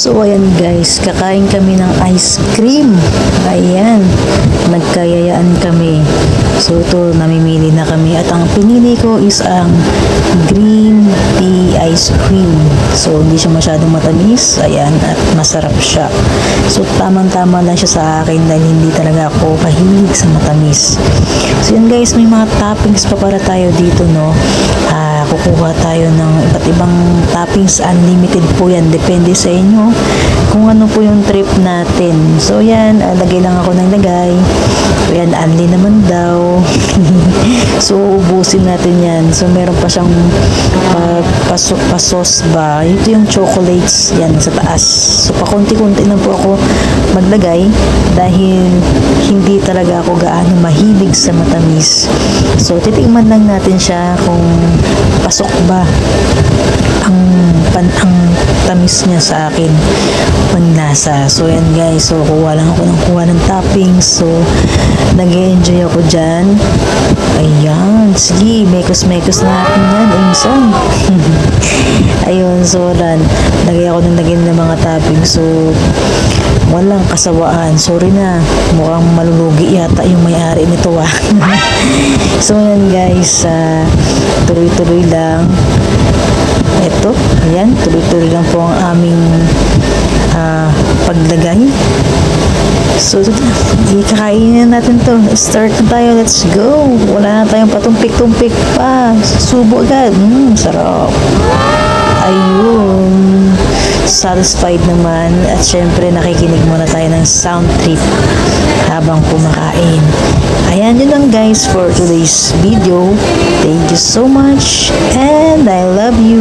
So, ayan guys, kakain kami ng ice cream. Ayan, nagkayayaan kami. So, ito, namimili na kami. At ang pinili ko is ang green tea ice cream. So, hindi siya masyadong matamis. Ayan, at masarap siya. So, tamang-tama lang siya sa akin dahil hindi talaga ako mahilig sa matamis. So, yan guys, may mga toppings pa para tayo dito, no? Kukuha tayo ng iba't ibang toppings, unlimited po yan, depende sa inyo kung ano po yung trip natin. So yan, lagay lang ako ng lagay. So yan, unli naman daw. So ubusin natin yan. So meron pa siyang pasos ba, ito yung chocolates yan sa taas. So pakunti-kunti lang po ako maglagay dahil hindi talaga ako gaano mahilig sa matamis. So titikman lang natin siya kung pasok ba ang tamis niya sa akin panlasa. So yan guys, so kuha lang ako ng toppings. So nag-enjoy ako dyan. Ayan, sige, mekos-mekos natin yan, insan. Ayun, so lagay ako ng mga toppings. So walang kasawaan, sorry na, mukhang malulugi yata yung may-ari nito So yan guys, tuloy-tuloy lang. Ito, ayan, tuloy-tuloy lang po ang aming paglagay. So, ikakainin natin to. Start na tayo, let's go. Wala na tayong patumpik-tumpik pa. Subo agad. Sarap. Ayun. Satisfied naman. At syempre, nakikinig muna tayo ng sound trip habang kumakain. Ayan, yun lang guys for today's video. Thank you so much and I love you.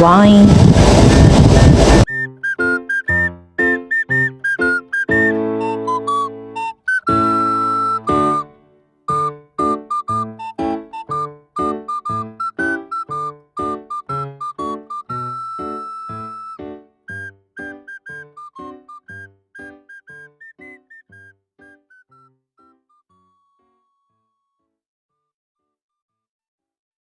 Bye.